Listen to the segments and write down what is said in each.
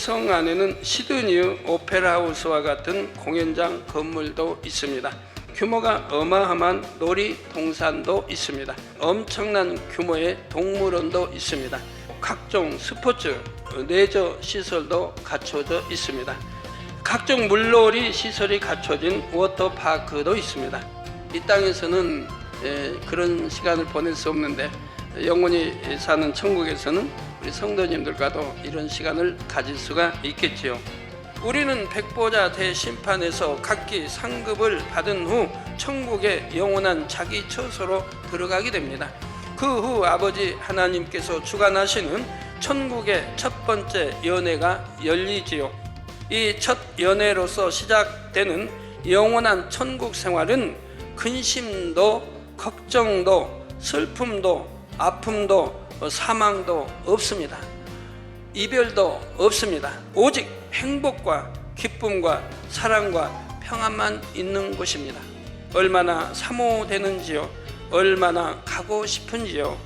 성 안에는 시드니 오페라 하우스와 같은 공연장 건물도 있습니다. 규모가 어마어마한 놀이동산도 있습니다. 엄청난 규모의 동물원도 있습니다. 각종 스포츠, 레저 시설도 갖춰져 있습니다. 각종 물놀이 시설이 갖춰진 워터파크도 있습니다. 이 땅에서는 그런 시간을 보낼 수 없는데 영원히 사는 천국에서는 우리 성도님들과도 이런 시간을 가질 수가 있겠지요. 우리는 백보자 대심판에서 각기 상급을 받은 후 천국의 영원한 자기 처소로 들어가게 됩니다. 그 후 아버지 하나님께서 주관하시는 천국의 첫 번째 연회가 열리지요. 이 첫 연회로서 시작되는 영원한 천국 생활은 근심도 걱정도 슬픔도 아픔도 사망도 없습니다. 이별도 없습니다. 오직 행복과 기쁨과 사랑과 평안만 있는 곳입니다. 얼마나 사모되는지요, 얼마나 가고 싶은지요.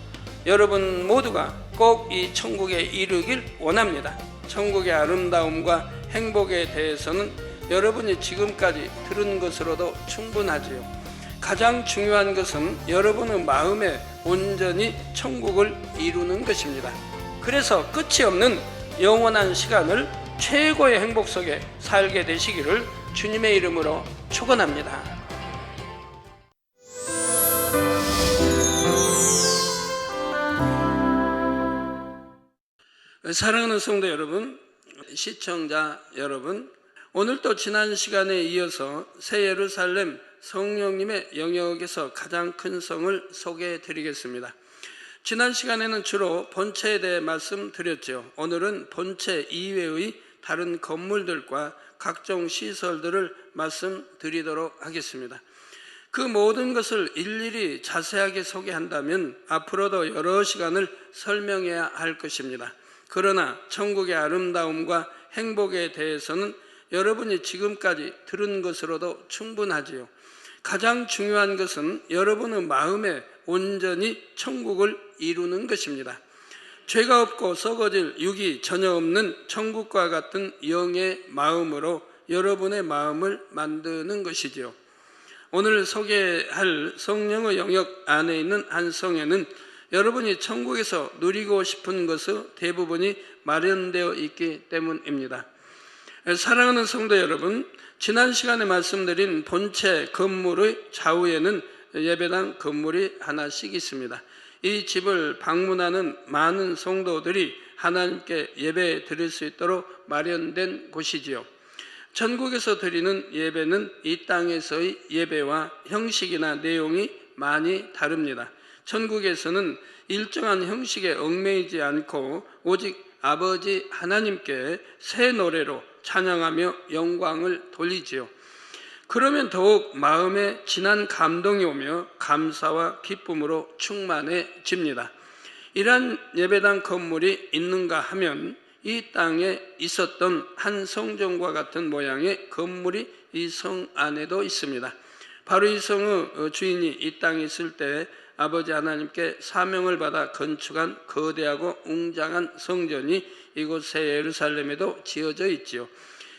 여러분 모두가 꼭 이 천국에 이르길 원합니다. 천국의 아름다움과 행복에 대해서는 여러분이 지금까지 들은 것으로도 충분하지요. 가장 중요한 것은 여러분의 마음에 온전히 천국을 이루는 것입니다. 그래서 끝이 없는 영원한 시간을 최고의 행복 속에 살게 되시기를 주님의 이름으로 축원합니다. 사랑하는 성도 여러분, 시청자 여러분, 오늘도 지난 시간에 이어서 새 예루살렘 성령님의 영역에서 가장 큰 성을 소개해 드리겠습니다. 지난 시간에는 주로 본체에 대해 말씀드렸죠. 오늘은 본체 이외의 다른 건물들과 각종 시설들을 말씀드리도록 하겠습니다. 그 모든 것을 일일이 자세하게 소개한다면 앞으로도 여러 시간을 설명해야 할 것입니다. 그러나 천국의 아름다움과 행복에 대해서는 여러분이 지금까지 들은 것으로도 충분하지요. 가장 중요한 것은 여러분의 마음에 온전히 천국을 이루는 것입니다. 죄가 없고 썩어질 육이 전혀 없는 천국과 같은 영의 마음으로 여러분의 마음을 만드는 것이지요. 오늘 소개할 성령의 영역 안에 있는 한 성에는 여러분이 천국에서 누리고 싶은 것의 대부분이 마련되어 있기 때문입니다. 사랑하는 성도 여러분, 지난 시간에 말씀드린 본체 건물의 좌우에는 예배당 건물이 하나씩 있습니다. 이 집을 방문하는 많은 성도들이 하나님께 예배 드릴 수 있도록 마련된 곳이지요. 천국에서 드리는 예배는 이 땅에서의 예배와 형식이나 내용이 많이 다릅니다. 천국에서는 일정한 형식에 얽매이지 않고 오직 아버지 하나님께 새 노래로 찬양하며 영광을 돌리지요. 그러면 더욱 마음에 진한 감동이 오며 감사와 기쁨으로 충만해집니다. 이러한 예배당 건물이 있는가 하면 이 땅에 있었던 한 성전과 같은 모양의 건물이 이 성 안에도 있습니다. 바로 이 성의 주인이 이 땅에 있을 때 아버지 하나님께 사명을 받아 건축한 거대하고 웅장한 성전이 이곳 새 예루살렘에도 지어져 있지요.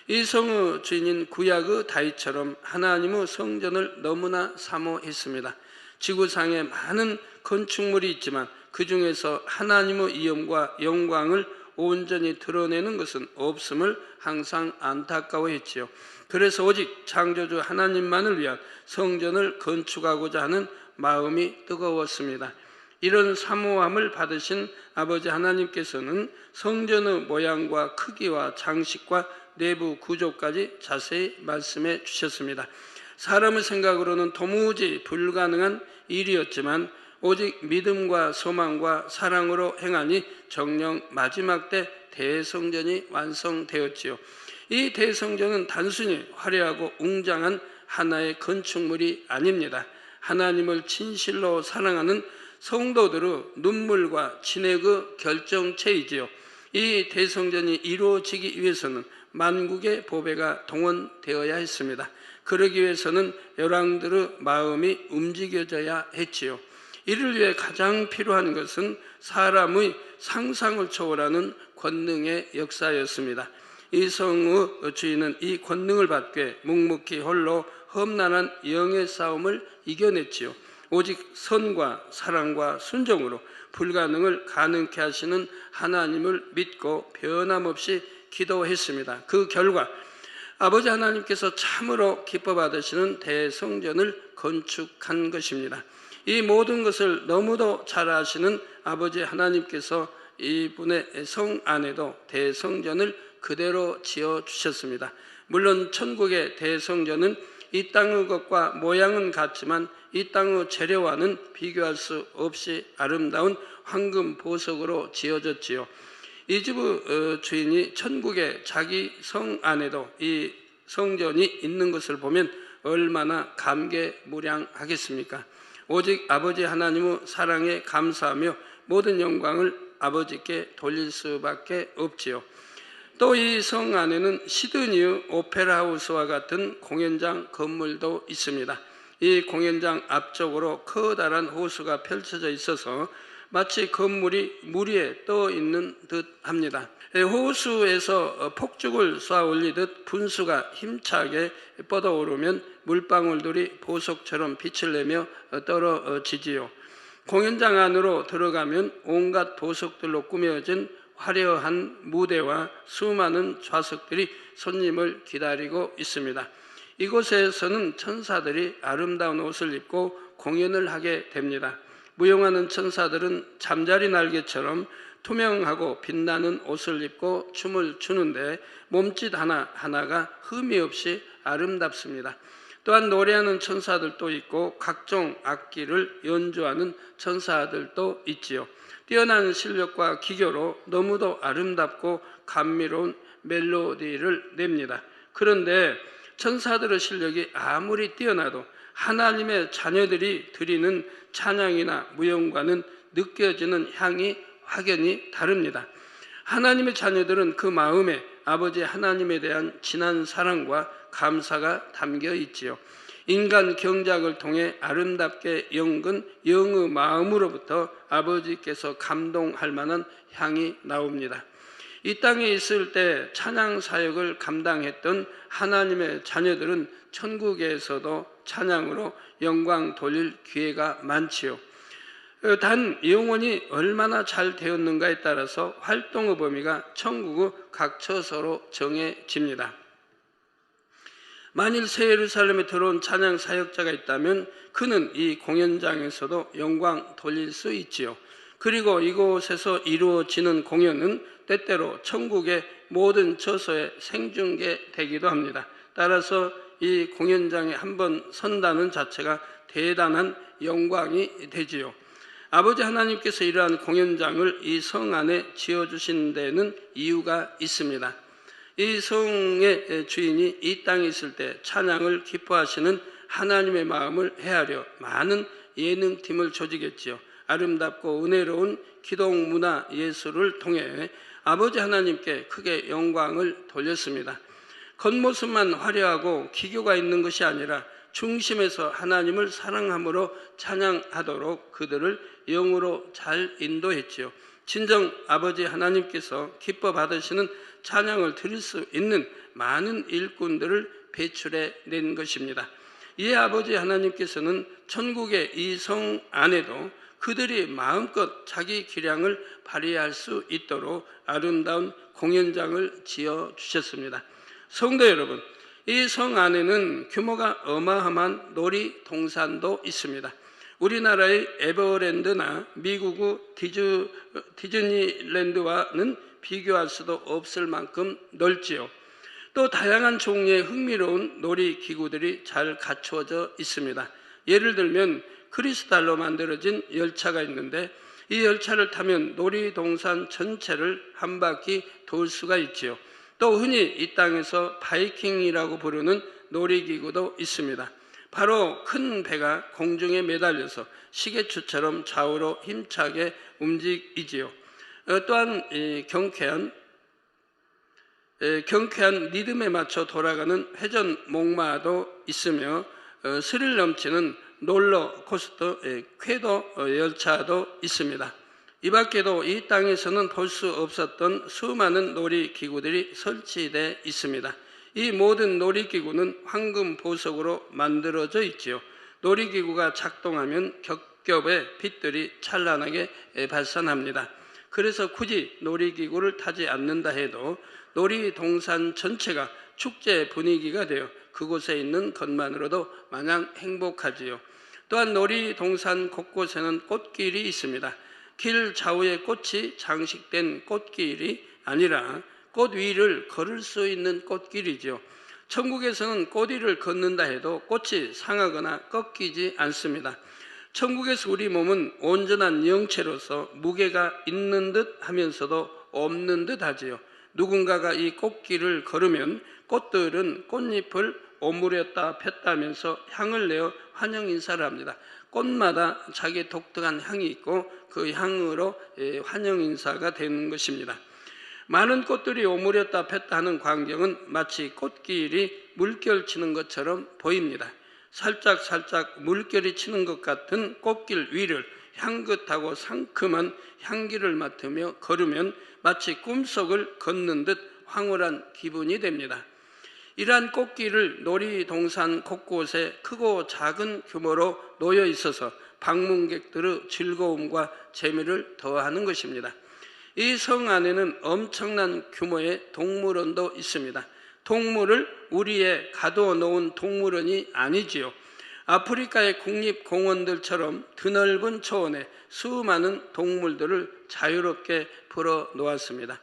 이 성의 주인인 구약의 다윗처럼 하나님의 성전을 너무나 사모했습니다. 지구상에 많은 건축물이 있지만 그 중에서 하나님의 이름과 영광을 온전히 드러내는 것은 없음을 항상 안타까워했지요. 그래서 오직 창조주 하나님만을 위한 성전을 건축하고자 하는 마음이 뜨거웠습니다. 이런 사모함을 받으신 아버지 하나님께서는 성전의 모양과 크기와 장식과 내부 구조까지 자세히 말씀해 주셨습니다. 사람의 생각으로는 도무지 불가능한 일이었지만 오직 믿음과 소망과 사랑으로 행하니 정녕 마지막 때 대성전이 완성되었지요. 이 대성전은 단순히 화려하고 웅장한 하나의 건축물이 아닙니다. 하나님을 진실로 사랑하는 성도들의 눈물과 진액의 결정체이지요. 이 대성전이 이루어지기 위해서는 만국의 보배가 동원되어야 했습니다. 그러기 위해서는 열왕들의 마음이 움직여져야 했지요. 이를 위해 가장 필요한 것은 사람의 상상을 초월하는 권능의 역사였습니다. 이 성의 주인은 이 권능을 받게 묵묵히 홀로 험난한 영의 싸움을 이겨냈지요. 오직 선과 사랑과 순종으로 불가능을 가능케 하시는 하나님을 믿고 변함없이 기도했습니다. 그 결과 아버지 하나님께서 참으로 기뻐 받으시는 대성전을 건축한 것입니다. 이 모든 것을 너무도 잘 아시는 아버지 하나님께서 이분의 성 안에도 대성전을 그대로 지어주셨습니다. 물론 천국의 대성전은 이 땅의 것과 모양은 같지만 이 땅의 재료와는 비교할 수 없이 아름다운 황금 보석으로 지어졌지요. 이 집의 주인이 천국의 자기 성 안에도 이 성전이 있는 것을 보면 얼마나 감개무량하겠습니까? 오직 아버지 하나님의 사랑에 감사하며 모든 영광을 아버지께 돌릴 수밖에 없지요. 또 이 성 안에는 시드니의 오페라 하우스와 같은 공연장 건물도 있습니다. 이 공연장 앞쪽으로 커다란 호수가 펼쳐져 있어서 마치 건물이 물 위에 떠 있는 듯 합니다. 호수에서 폭죽을 쏘아 올리듯 분수가 힘차게 뻗어오르면 물방울들이 보석처럼 빛을 내며 떨어지지요. 공연장 안으로 들어가면 온갖 보석들로 꾸며진 화려한 무대와 수많은 좌석들이 손님을 기다리고 있습니다. 이곳에서는 천사들이 아름다운 옷을 입고 공연을 하게 됩니다. 무용하는 천사들은 잠자리 날개처럼 투명하고 빛나는 옷을 입고 춤을 추는데 몸짓 하나하나가 흠이 없이 아름답습니다. 또한 노래하는 천사들도 있고 각종 악기를 연주하는 천사들도 있지요. 뛰어난 실력과 기교로 너무도 아름답고 감미로운 멜로디를 냅니다. 그런데 천사들의 실력이 아무리 뛰어나도 하나님의 자녀들이 드리는 찬양이나 무용과는 느껴지는 향이 확연히 다릅니다. 하나님의 자녀들은 그 마음에 아버지 하나님에 대한 진한 사랑과 감사가 담겨 있지요. 인간 경작을 통해 아름답게 연근 영의 마음으로부터 아버지께서 감동할 만한 향이 나옵니다. 이 땅에 있을 때 찬양 사역을 감당했던 하나님의 자녀들은 천국에서도 찬양으로 영광 돌릴 기회가 많지요. 단 영혼이 얼마나 잘 되었는가에 따라서 활동의 범위가 천국의 각 처소로 정해집니다. 만일 새 예루살렘에 들어온 찬양 사역자가 있다면 그는 이 공연장에서도 영광 돌릴 수 있지요. 그리고 이곳에서 이루어지는 공연은 때때로 천국의 모든 처소에 생중계되기도 합니다. 따라서 이 공연장에 한번 선다는 자체가 대단한 영광이 되지요. 아버지 하나님께서 이러한 공연장을 이 성 안에 지어주신 데는 이유가 있습니다. 이 성의 주인이 이 땅에 있을 때 찬양을 기뻐하시는 하나님의 마음을 헤아려 많은 예능팀을 조직했지요. 아름답고 은혜로운 기동 문화 예술을 통해 아버지 하나님께 크게 영광을 돌렸습니다. 겉모습만 화려하고 기교가 있는 것이 아니라 중심에서 하나님을 사랑함으로 찬양하도록 그들을 영으로 잘 인도했지요. 진정 아버지 하나님께서 기뻐 받으시는 찬양을 드릴 수 있는 많은 일꾼들을 배출해 낸 것입니다. 이에 아버지 하나님께서는 천국의 이 성 안에도 그들이 마음껏 자기 기량을 발휘할 수 있도록 아름다운 공연장을 지어 주셨습니다. 성도 여러분, 이 성 안에는 규모가 어마어마한 놀이동산도 있습니다. 우리나라의 에버랜드나 미국의 디즈니랜드와는 비교할 수도 없을 만큼 넓지요. 또 다양한 종류의 흥미로운 놀이기구들이 잘 갖추어져 있습니다. 예를 들면 크리스탈로 만들어진 열차가 있는데 이 열차를 타면 놀이동산 전체를 한 바퀴 돌 수가 있지요. 또 흔히 이 땅에서 바이킹이라고 부르는 놀이기구도 있습니다. 바로 큰 배가 공중에 매달려서 시계추처럼 좌우로 힘차게 움직이지요. 또한 경쾌한 리듬에 맞춰 돌아가는 회전 목마도 있으며 스릴 넘치는 롤러코스터 궤도 열차도 있습니다. 이 밖에도 이 땅에서는 볼 수 없었던 수많은 놀이기구들이 설치되어 있습니다. 이 모든 놀이기구는 황금 보석으로 만들어져 있지요. 놀이기구가 작동하면 겹겹의 빛들이 찬란하게 발산합니다. 그래서 굳이 놀이기구를 타지 않는다 해도 놀이동산 전체가 축제 분위기가 되어 그곳에 있는 것만으로도 마냥 행복하지요. 또한 놀이동산 곳곳에는 꽃길이 있습니다. 길 좌우에 꽃이 장식된 꽃길이 아니라 꽃 위를 걸을 수 있는 꽃길이죠. 천국에서는 꽃 위를 걷는다 해도 꽃이 상하거나 꺾이지 않습니다. 천국에서 우리 몸은 온전한 영체로서 무게가 있는 듯 하면서도 없는 듯 하지요. 누군가가 이 꽃길을 걸으면 꽃들은 꽃잎을 오므렸다 폈다 하면서 향을 내어 환영 인사를 합니다. 꽃마다 자기 독특한 향이 있고 그 향으로 환영 인사가 되는 것입니다. 많은 꽃들이 오므렸다 폈다 하는 광경은 마치 꽃길이 물결 치는 것처럼 보입니다. 살짝 물결이 치는 것 같은 꽃길 위를 향긋하고 상큼한 향기를 맡으며 걸으면 마치 꿈속을 걷는 듯 황홀한 기분이 됩니다. 이러한 꽃길을 놀이동산 곳곳에 크고 작은 규모로 놓여 있어서 방문객들의 즐거움과 재미를 더하는 것입니다. 이 성 안에는 엄청난 규모의 동물원도 있습니다. 동물을 우리에 가두어 놓은 동물원이 아니지요. 아프리카의 국립공원들처럼 드넓은 초원에 수많은 동물들을 자유롭게 풀어 놓았습니다.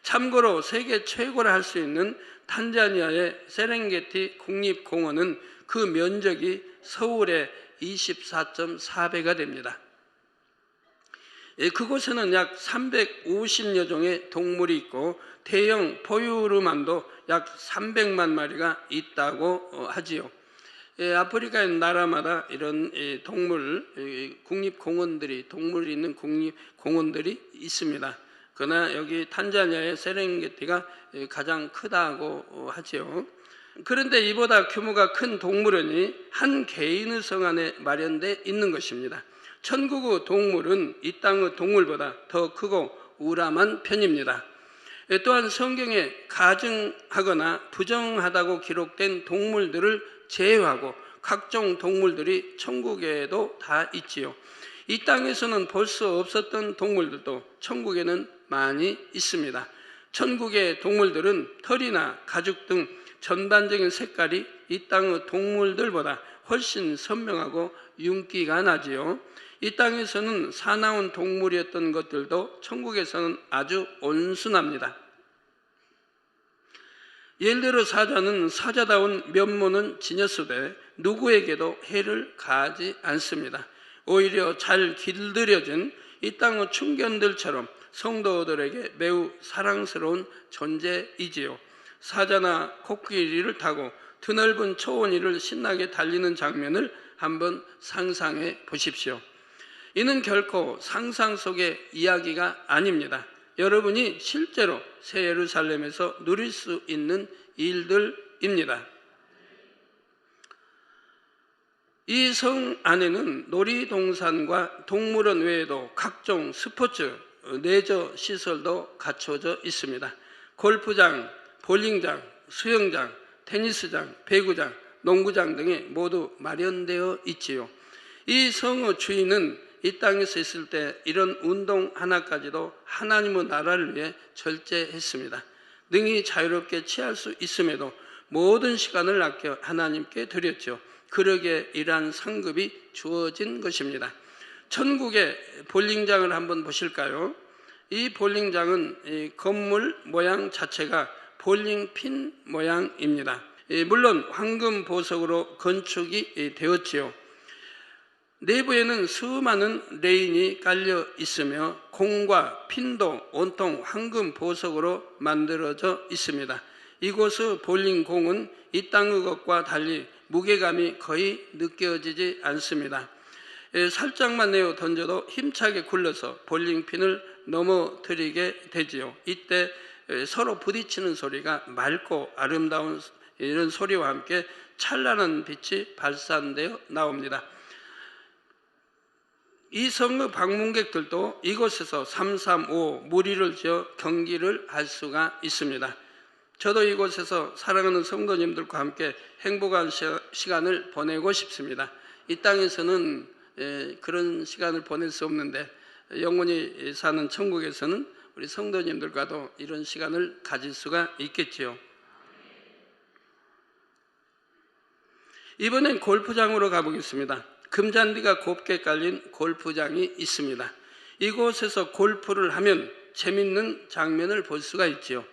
참고로 세계 최고라 할 수 있는 탄자니아의 세렝게티 국립공원은 그 면적이 서울의 24.4배가 됩니다. 그곳에는 약 350여 종의 동물이 있고 대형 포유류만도 약 300만 마리가 있다고 하지요. 아프리카의 나라마다 이런 동물 국립공원들이 동물이 있는 국립공원들이 있습니다. 그러나 여기 탄자니아의 세렝게티가 가장 크다고 하지요. 그런데 이보다 규모가 큰 동물원이 한 개인의 성 안에 마련되어 있는 것입니다. 천국의 동물은 이 땅의 동물보다 더 크고 우람한 편입니다. 또한 성경에 가증하거나 부정하다고 기록된 동물들을 제외하고 각종 동물들이 천국에도 다 있지요. 이 땅에서는 볼 수 없었던 동물들도 천국에는 많이 있습니다. 천국의 동물들은 털이나 가죽 등 전반적인 색깔이 이 땅의 동물들보다 훨씬 선명하고 윤기가 나지요. 이 땅에서는 사나운 동물이었던 것들도 천국에서는 아주 온순합니다. 예를 들어 사자는 사자다운 면모는 지녔으되 누구에게도 해를 가하지 않습니다. 오히려 잘 길들여진 이 땅의 충견들처럼 성도들에게 매우 사랑스러운 존재이지요. 사자나 코끼리를 타고 드넓은 초원 위를 신나게 달리는 장면을 한번 상상해 보십시오. 이는 결코 상상 속의 이야기가 아닙니다. 여러분이 실제로 새 예루살렘에서 누릴 수 있는 일들입니다. 이 성 안에는 놀이동산과 동물원 외에도 각종 스포츠, 레저 시설도 갖춰져 있습니다. 골프장, 볼링장, 수영장, 테니스장, 배구장, 농구장 등이 모두 마련되어 있지요. 이 성의 주인은 이 땅에서 있을 때 이런 운동 하나까지도 하나님의 나라를 위해 절제했습니다. 능히 자유롭게 취할 수 있음에도 모든 시간을 아껴 하나님께 드렸죠. 그러기에 이러한 상급이 주어진 것입니다. 천국의 볼링장을 한번 보실까요? 이 볼링장은 이 건물 모양 자체가 볼링핀 모양입니다. 물론 황금 보석으로 건축이 되었지요. 내부에는 수많은 레인이 깔려 있으며 공과 핀도 온통 황금 보석으로 만들어져 있습니다. 이곳의 볼링공은 이 땅의 것과 달리 무게감이 거의 느껴지지 않습니다. 살짝만 내어 던져도 힘차게 굴러서 볼링핀을 넘어뜨리게 되지요. 이때 서로 부딪히는 소리가 맑고 아름다운 이런 소리와 함께 찬란한 빛이 발산되어 나옵니다. 이 성의 방문객들도 이곳에서 335 무리를 지어 경기를 할 수가 있습니다. 저도 이곳에서 사랑하는 성도님들과 함께 행복한 시간을 보내고 싶습니다. 이 땅에서는 그런 시간을 보낼 수 없는데 영원히 사는 천국에서는 우리 성도님들과도 이런 시간을 가질 수가 있겠지요. 이번엔 골프장으로 가보겠습니다. 금잔디가 곱게 깔린 골프장이 있습니다. 이곳에서 골프를 하면 재밌는 장면을 볼 수가 있지요.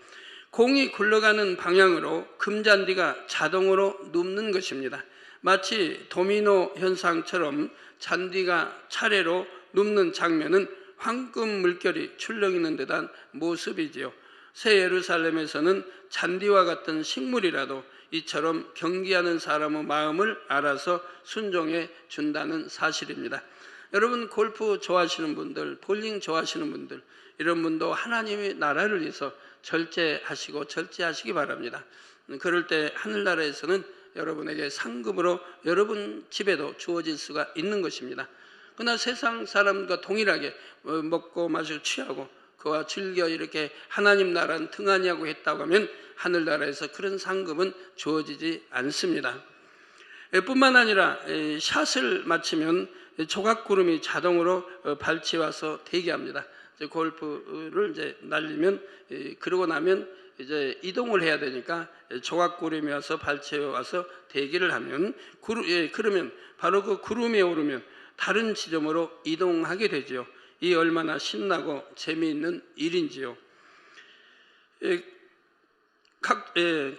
공이 굴러가는 방향으로 금잔디가 자동으로 눕는 것입니다. 마치 도미노 현상처럼 잔디가 차례로 눕는 장면은 황금 물결이 출렁이는 듯한 모습이지요. 새 예루살렘에서는 잔디와 같은 식물이라도 이처럼 경기하는 사람의 마음을 알아서 순종해 준다는 사실입니다. 여러분, 골프 좋아하시는 분들, 볼링 좋아하시는 분들, 이런 분도 하나님의 나라를 위해서 절제하시기 바랍니다. 그럴 때 하늘나라에서는 여러분에게 상급으로 여러분 집에도 주어질 수가 있는 것입니다. 그러나 세상 사람과 동일하게 먹고 마시고 취하고 그와 즐겨 이렇게 하나님 나라는 등하냐고 했다고 하면 하늘나라에서 그런 상급은 주어지지 않습니다. 뿐만 아니라 샷을 마치면 조각구름이 자동으로 발치와서 대기합니다. 골프를 이제 날리면 그러고 나면 이제 이동을 해야 되니까 조각구름이 와서 발치에 와서 대기를 하면 그러면 바로 그 구름에 오르면 다른 지점으로 이동하게 되지요. 이 얼마나 신나고 재미있는 일인지요.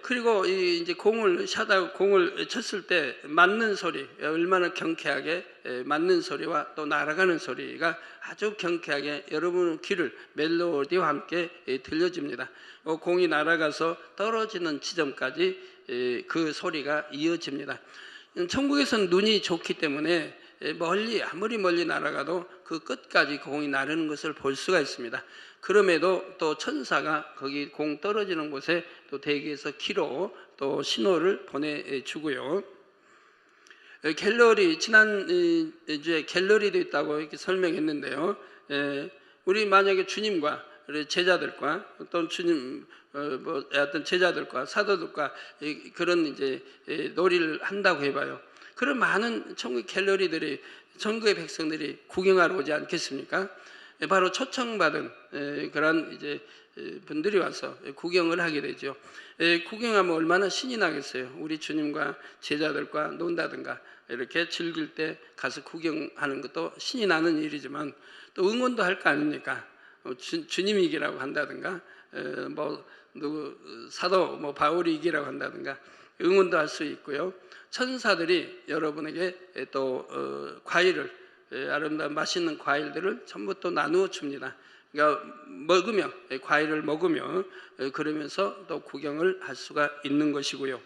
그리고 이제 공을 쳤을 때 맞는 소리, 얼마나 경쾌하게 맞는 소리와 또 날아가는 소리가 아주 경쾌하게 여러분 귀를 멜로디와 함께 들려집니다. 공이 날아가서 떨어지는 지점까지 그 소리가 이어집니다. 천국에서는 눈이 좋기 때문에 아무리 멀리 날아가도 그 끝까지 공이 나르는 것을 볼 수가 있습니다. 그럼에도 또 천사가 거기 공 떨어지는 곳에 또 대기에서 키로 또 신호를 보내주고요. 갤러리, 지난주에 갤러리도 있다고 이렇게 설명했는데요. 우리 만약에 주님과 우리 제자들과 또 주님 어떤 제자들과 사도들과 그런 이제 놀이를 한다고 해봐요. 그런 많은 천국 갤러리들이 천국의 백성들이 구경하러 오지 않겠습니까? 바로 초청받은 그런 이제 분들이 와서 구경을 하게 되죠. 구경하면 얼마나 신이 나겠어요. 우리 주님과 제자들과 논다든가 이렇게 즐길 때 가서 구경하는 것도 신이 나는 일이지만 또 응원도 할 거 아닙니까? 주님이 이기라고 한다든가 누구 사도 바울이 이기라고 한다든가 응원도 할 수 있고요. 천사들이 여러분에게 또 과일을 아름다운 맛있는 과일들을 전부 또 나누어 줍니다. 그러니까 과일을 먹으며 그러면서 또 구경을 할 수가 있는 것이고요.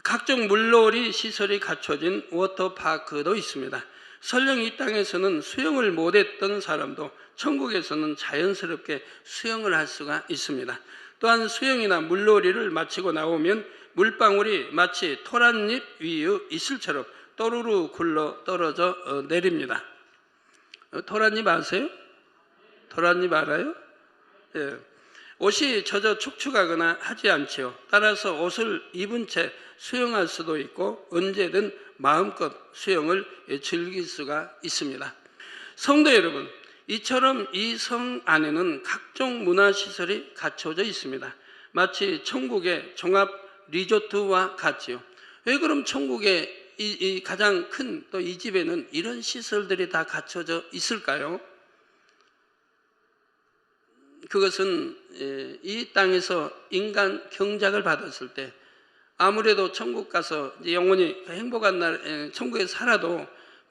각종 물놀이 시설이 갖춰진 워터파크도 있습니다. 설령 이 땅에서는 수영을 못했던 사람도 천국에서는 자연스럽게 수영을 할 수가 있습니다. 또한 수영이나 물놀이를 마치고 나오면 물방울이 마치 토란잎 위의 이슬처럼 또르르 굴러 떨어져 내립니다. 토란잎 아세요? 토란잎 알아요? 예. 옷이 젖어 축축하거나 하지 않지요. 따라서 옷을 입은 채 수영할 수도 있고 언제든 마음껏 수영을 즐길 수가 있습니다. 성도 여러분, 이처럼 이 성 안에는 각종 문화시설이 갖춰져 있습니다. 마치 천국의 종합 리조트와 같지요. 왜 그럼 천국의 이 가장 큰 또 이 집에는 이런 시설들이 다 갖춰져 있을까요? 그것은 이 땅에서 인간 경작을 받았을 때 아무래도 천국 가서 영원히 행복한 날 천국에 살아도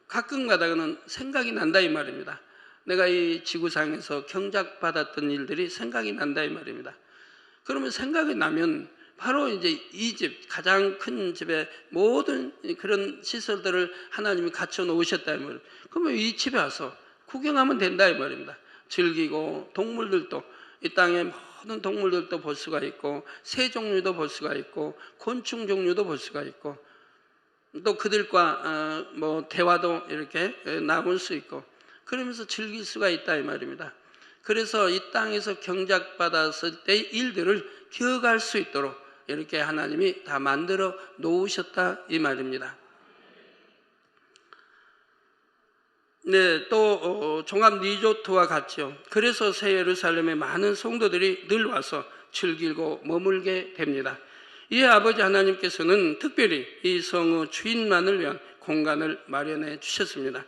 가끔 가다가는 생각이 난다 이 말입니다. 내가 이 지구상에서 경작받았던 일들이 생각이 난다 이 말입니다. 그러면 생각이 나면 바로 이제 이 집, 가장 큰 집에 모든 그런 시설들을 하나님이 갖춰 놓으셨다 이 말입니다. 그러면 이 집에 와서 구경하면 된다 이 말입니다. 즐기고 동물들도 이 땅에 모든 동물들도 볼 수가 있고 새 종류도 볼 수가 있고 곤충 종류도 볼 수가 있고 또 그들과 뭐 대화도 이렇게 나눌 수 있고 그러면서 즐길 수가 있다 이 말입니다. 그래서 이 땅에서 경작받았을 때의 일들을 기억할 수 있도록 이렇게 하나님이 다 만들어 놓으셨다 이 말입니다. 네, 또 종합 리조트와 같죠. 그래서 새 예루살렘에 많은 성도들이 늘 와서 즐기고 머물게 됩니다. 이에 아버지 하나님께서는 특별히 이 성의 주인만을 위한 공간을 마련해 주셨습니다.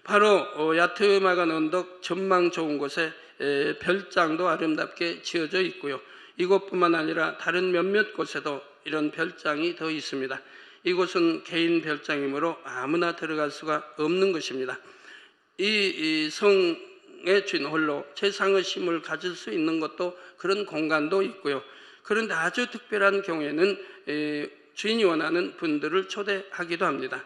바로 야트마간 언덕 전망 좋은 곳에 별장도 아름답게 지어져 있고요. 이곳뿐만 아니라 다른 몇몇 곳에도 이런 별장이 더 있습니다. 이곳은 개인 별장이므로 아무나 들어갈 수가 없는 것입니다. 이 성의 주인 홀로 최상의 힘을 가질 수 있는 것도 그런 공간도 있고요. 그런데 아주 특별한 경우에는 주인이 원하는 분들을 초대하기도 합니다.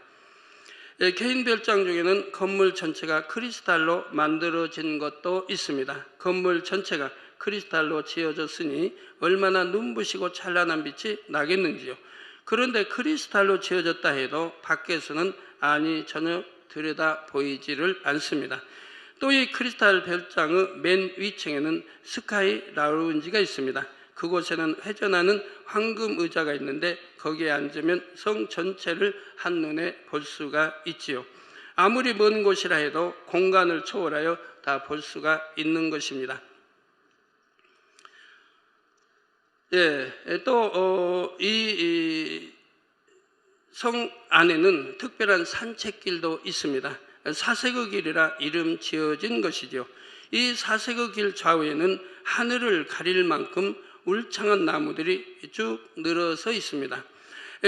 개인 별장 중에는 건물 전체가 크리스탈로 만들어진 것도 있습니다. 건물 전체가 크리스탈로 지어졌으니 얼마나 눈부시고 찬란한 빛이 나겠는지요. 그런데 크리스탈로 지어졌다 해도 밖에서는 전혀 들여다 보이지를 않습니다. 또 이 크리스탈 별장의 맨 위층에는 스카이 라운지가 있습니다. 그곳에는 회전하는 황금 의자가 있는데 거기에 앉으면 성 전체를 한눈에 볼 수가 있지요. 아무리 먼 곳이라 해도 공간을 초월하여 다 볼 수가 있는 것입니다. 또 이 성 안에는 특별한 산책길도 있습니다. 사색의 길이라 이름 지어진 것이죠. 이 사색의 길 좌우에는 하늘을 가릴 만큼 울창한 나무들이 쭉 늘어서 있습니다.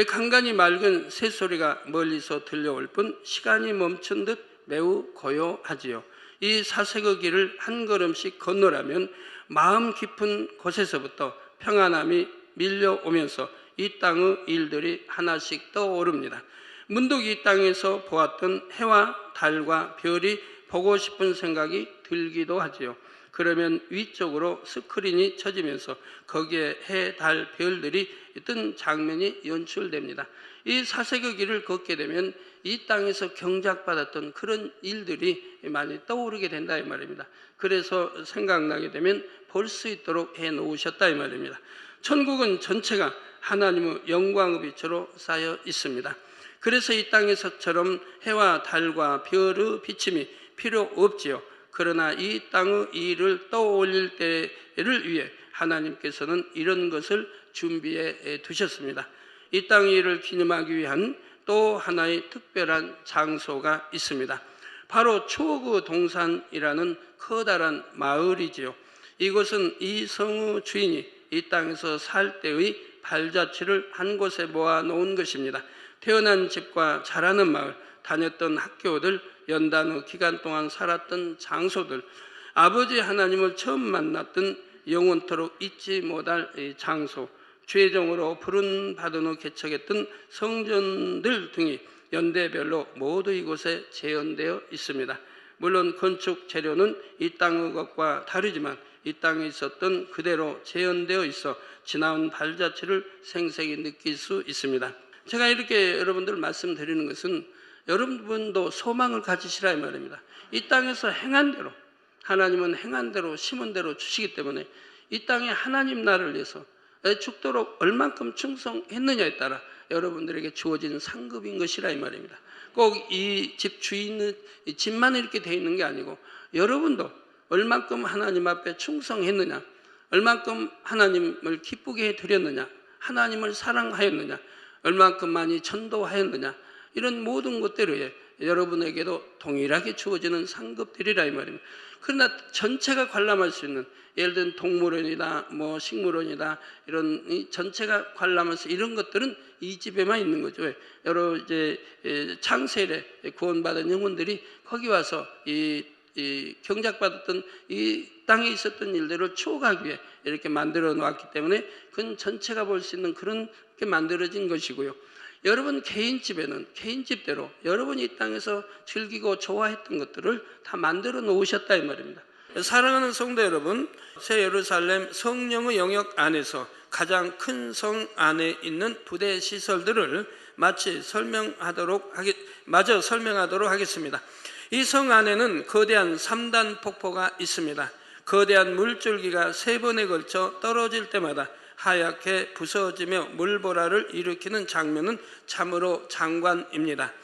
간간히 맑은 새소리가 멀리서 들려올 뿐 시간이 멈춘 듯 매우 고요하지요. 이 사색의 길을 한 걸음씩 건너라면 마음 깊은 곳에서부터 평안함이 밀려오면서 이 땅의 일들이 하나씩 떠오릅니다. 문득 이 땅에서 보았던 해와 달과 별이 보고 싶은 생각이 들기도 하지요. 그러면 위쪽으로 스크린이 쳐지면서 거기에 해, 달, 별들이 뜬 장면이 연출됩니다. 이 사색의 길을 걷게 되면 이 땅에서 경작받았던 그런 일들이 많이 떠오르게 된다 이 말입니다. 그래서 생각나게 되면 볼 수 있도록 해놓으셨다 이 말입니다. 천국은 전체가 하나님의 영광의 빛으로 쌓여 있습니다. 그래서 이 땅에서처럼 해와 달과 별의 비침이 필요 없지요. 그러나 이 땅의 일을 떠올릴 때를 위해 하나님께서는 이런 것을 준비해 두셨습니다. 이 땅의 일을 기념하기 위한 또 하나의 특별한 장소가 있습니다. 바로 추억의 동산이라는 커다란 마을이지요. 이곳은 이 성의 주인이 이 땅에서 살 때의 발자취를 한 곳에 모아놓은 것입니다. 태어난 집과 자라는 마을, 다녔던 학교들, 연단의 기간 동안 살았던 장소들, 아버지 하나님을 처음 만났던 영원토록 잊지 못할 장소, 죄종으로 부름받은 후 개척했던 성전들 등이 연대별로 모두 이곳에 재현되어 있습니다. 물론 건축 재료는 이 땅의 것과 다르지만 이 땅에 있었던 그대로 재현되어 있어 지나온 발자취를 생생히 느낄 수 있습니다. 제가 이렇게 여러분들 말씀드리는 것은 여러분도 소망을 가지시라 이 말입니다. 이 땅에서 행한 대로, 하나님은 행한 대로 심은 대로 주시기 때문에 이 땅에 하나님 나라를 위해서 죽도록 얼만큼 충성했느냐에 따라 여러분들에게 주어진 상급인 것이라 이 말입니다. 꼭 이 집 주인의 집만 이렇게 되어 있는 게 아니고 여러분도 얼만큼 하나님 앞에 충성했느냐, 얼만큼 하나님을 기쁘게 해드렸느냐, 하나님을 사랑하였느냐, 얼만큼 많이 전도하였느냐, 이런 모든 것들에 여러분에게도 동일하게 주어지는 상급들이라 이 말입니다. 그러나 전체가 관람할 수 있는, 예를 들면 동물원이다, 뭐 식물원이다, 이런 전체가 관람해서 이런 것들은 이 집에만 있는 거죠. 여러 이제 창세일에 구원받은 영혼들이 거기 와서 이 경작받았던 이 땅에 있었던 일들을 추억하기 위해 이렇게 만들어 놓았기 때문에 그건 전체가 볼 수 있는 그런 게 만들어진 것이고요. 여러분 개인 집에는 개인 집대로 여러분이 이 땅에서 즐기고 좋아했던 것들을 다 만들어 놓으셨다 이 말입니다. 사랑하는 성도 여러분, 새 예루살렘 성령의 영역 안에서 가장 큰 성 안에 있는 부대 시설들을 마저 설명하도록 하겠습니다. 이 성 안에는 거대한 3단 폭포가 있습니다. 거대한 물줄기가 3번에 걸쳐 떨어질 때마다 하얗게 부서지며 물보라를 일으키는 장면은 참으로 장관입니다.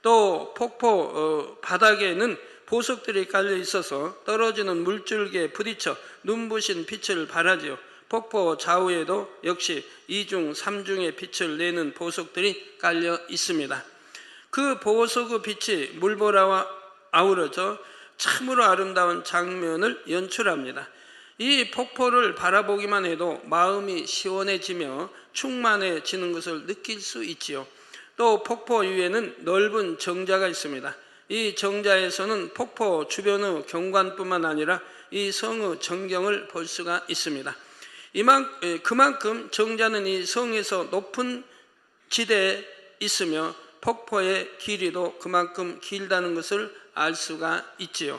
또 폭포 바닥에는 보석들이 깔려 있어서 떨어지는 물줄기에 부딪혀 눈부신 빛을 발하지요. 폭포 좌우에도 역시 2중, 3중의 빛을 내는 보석들이 깔려 있습니다. 그 보석의 빛이 물보라와 아우러져 참으로 아름다운 장면을 연출합니다. 이 폭포를 바라보기만 해도 마음이 시원해지며 충만해지는 것을 느낄 수 있지요. 또 폭포 위에는 넓은 정자가 있습니다. 이 정자에서는 폭포 주변의 경관뿐만 아니라 이 성의 전경을 볼 수가 있습니다. 그만큼 정자는 이 성에서 높은 지대에 있으며 폭포의 길이도 그만큼 길다는 것을 알 수가 있지요.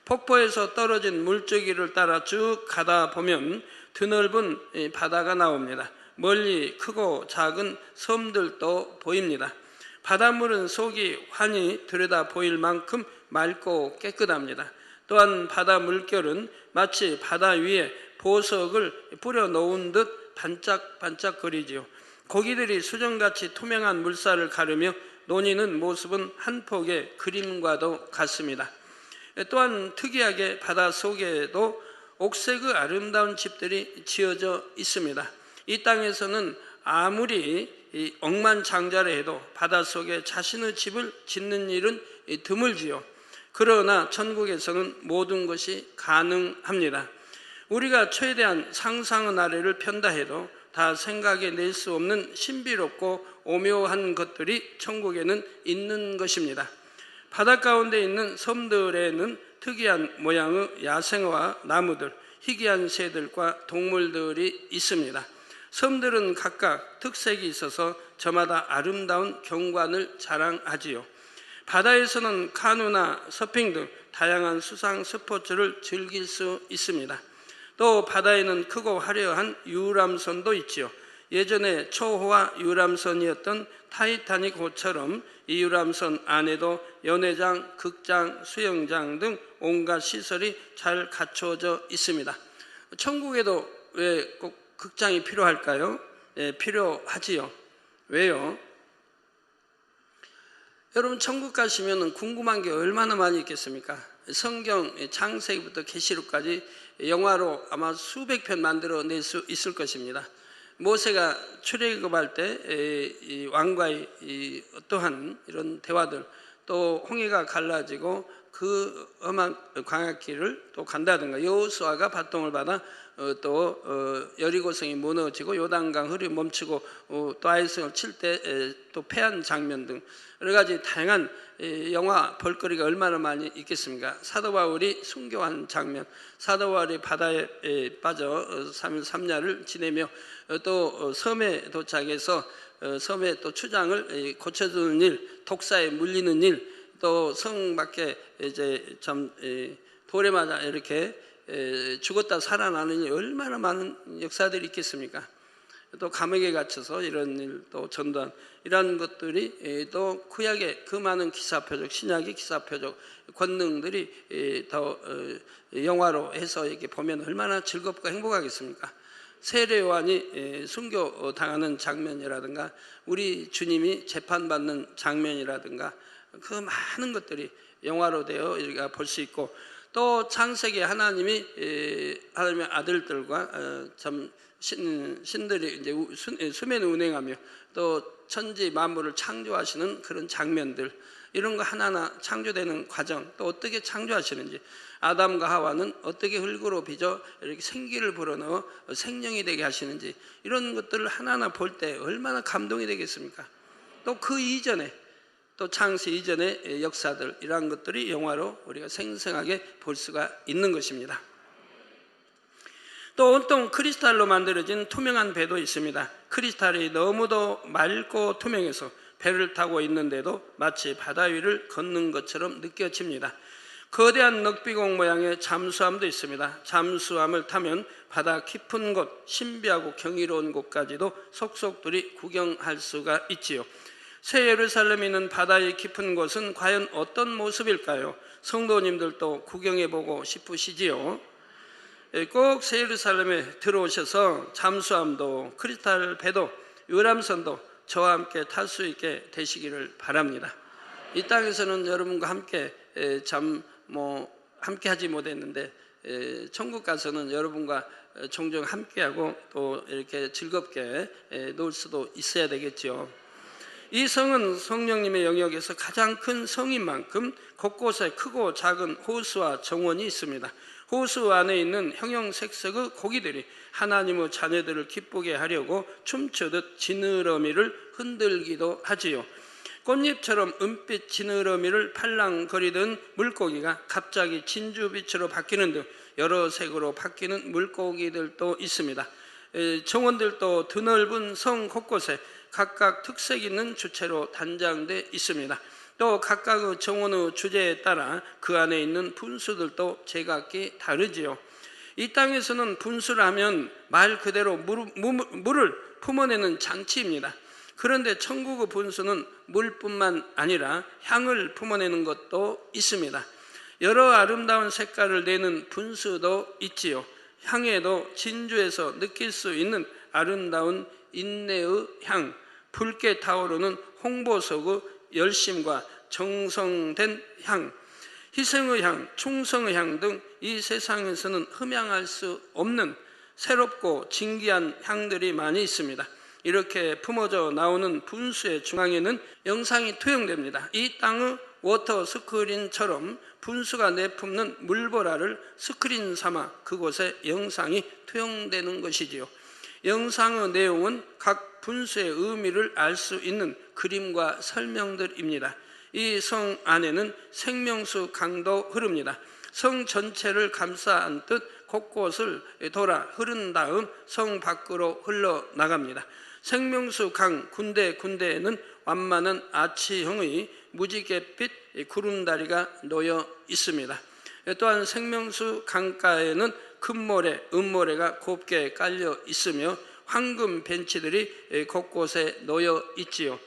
폭포에서 떨어진 물줄기를 따라 쭉 가다 보면 드넓은 바다가 나옵니다. 멀리 크고 작은 섬들도 보입니다. 바닷물은 속이 환히 들여다 보일 만큼 맑고 깨끗합니다. 또한 바다 물결은 마치 바다 위에 보석을 뿌려 놓은 듯 반짝반짝거리지요. 고기들이 수정같이 투명한 물살을 가르며 논이는 모습은 한 폭의 그림과도 같습니다. 또한 특이하게 바다 속에도 옥색의 아름다운 집들이 지어져 있습니다. 이 땅에서는 아무리 억만장자라 해도 바닷속에 자신의 집을 짓는 일은 드물지요. 그러나 천국에서는 모든 것이 가능합니다. 우리가 최대한 상상의 나래를 편다 해도 다 생각해 낼 수 없는 신비롭고 오묘한 것들이 천국에는 있는 것입니다. 바다 가운데 있는 섬들에는 특이한 모양의 야생화 나무들, 희귀한 새들과 동물들이 있습니다. 섬들은 각각 특색이 있어서 저마다 아름다운 경관을 자랑하지요. 바다에서는 카누나 서핑 등 다양한 수상 스포츠를 즐길 수 있습니다. 또 바다에는 크고 화려한 유람선도 있지요. 예전에 초호화 유람선이었던 타이타닉 호처럼 이 유람선 안에도 연회장, 극장, 수영장 등 온갖 시설이 잘 갖춰져 있습니다. 천국에도 왜 꼭 극장이 필요할까요? 필요하지요. 왜요? 여러분 천국 가시면 궁금한 게 얼마나 많이 있겠습니까? 성경 창세기부터 계시록까지 영화로 아마 수백 편 만들어낼 수 있을 것입니다. 모세가 출애굽할 때 왕과의 어떠한 이런 대화들, 또 홍해가 갈라지고 그 험한 광야길을 또 간다든가, 여호수아가 바통을 받아 또 여리고성이 무너지고 요단강 흐름이 멈추고 또 아이성을 칠 때 또 패한 장면 등 여러 가지 다양한 영화 볼거리가 얼마나 많이 있겠습니까? 사도 바울이 순교한 장면, 사도 바울이 바다에 빠져 3일 3야를 지내며 또 섬에 도착해서 섬에 또 추장을 고쳐주는 일, 독사에 물리는 일, 또 성 밖에 이제 참 돌에 맞아 이렇게 죽었다 살아나는 일, 얼마나 많은 역사들이 있겠습니까? 또 감옥에 갇혀서 이런 일, 또 전도한 이런 것들이 또 구약의 그 많은 기사표적, 신약의 기사표적 권능들이 더 영화로 해서 이렇게 보면 얼마나 즐겁고 행복하겠습니까? 세례 요한이 순교 당하는 장면이라든가, 우리 주님이 재판받는 장면이라든가, 그 많은 것들이 영화로 되어 우리가 볼 수 있고, 또 창세기 하나님의 아들들과 참 신들이 이제 수면을 운행하며 또 천지 만물을 창조하시는 그런 장면들, 이런 거 하나하나 창조되는 과정, 또 어떻게 창조하시는지, 아담과 하와는 어떻게 흙으로 빚어 이렇게 생기를 불어넣어 생명이 되게 하시는지, 이런 것들을 하나하나 볼 때 얼마나 감동이 되겠습니까? 또 그 이전에, 또 창세 이전의 역사들, 이러한 것들이 영화로 우리가 생생하게 볼 수가 있는 것입니다. 또 온통 크리스탈로 만들어진 투명한 배도 있습니다. 크리스탈이 너무도 맑고 투명해서 배를 타고 있는데도 마치 바다 위를 걷는 것처럼 느껴집니다. 거대한 넉비공 모양의 잠수함도 있습니다. 잠수함을 타면 바다 깊은 곳, 신비하고 경이로운 곳까지도 속속들이 구경할 수가 있지요. 새 예루살렘에 있는 바다의 깊은 곳은 과연 어떤 모습일까요? 성도님들도 구경해보고 싶으시지요? 꼭 새 예루살렘에 들어오셔서 잠수함도 크리스탈 배도 유람선도 저와 함께 탈 수 있게 되시기를 바랍니다. 이 땅에서는 여러분과 함께 함께 하지 못했는데 천국 가서는 여러분과 종종 함께하고 또 이렇게 즐겁게 놀 수도 있어야 되겠죠. 이 성은 성령님의 영역에서 가장 큰 성인 만큼 곳곳에 크고 작은 호수와 정원이 있습니다. 호수 안에 있는 형형색색의 고기들이 하나님의 자녀들을 기쁘게 하려고 춤추듯 지느러미를 흔들기도 하지요. 꽃잎처럼 은빛 지느러미를 팔랑거리던 물고기가 갑자기 진주빛으로 바뀌는 등 여러 색으로 바뀌는 물고기들도 있습니다. 정원들도 드넓은 성 곳곳에 각각 특색 있는 주체로 단장되어 있습니다. 또 각각의 정원의 주제에 따라 그 안에 있는 분수들도 제각기 다르지요. 이 땅에서는 분수를 하면 말 그대로 물을 품어내는 장치입니다. 그런데 천국의 분수는 물뿐만 아니라 향을 품어내는 것도 있습니다. 여러 아름다운 색깔을 내는 분수도 있지요. 향에도 진주에서 느낄 수 있는 아름다운 인내의 향, 붉게 타오르는 홍보석의 열심과 정성된 향, 희생의 향, 충성의 향 등 이 세상에서는 흠양할 수 없는 새롭고 진귀한 향들이 많이 있습니다. 이렇게 품어져 나오는 분수의 중앙에는 영상이 투영됩니다. 이 땅의 워터 스크린처럼 분수가 내뿜는 물보라를 스크린 삼아 그곳에 영상이 투영되는 것이지요. 영상의 내용은 각 분수의 의미를 알 수 있는 그림과 설명들입니다. 이 성 안에는 생명수 강도 흐릅니다. 성 전체를 감싸 안듯 곳곳을 돌아 흐른 다음 성 밖으로 흘러나갑니다. 생명수 강 군데군데에는 완만한 아치형의 무지갯빛 구름다리가 놓여 있습니다. 또한 생명수 강가에는 금모래, 은모래가 곱게 깔려 있으며 황금 벤치들이 곳곳에 놓여 있지요.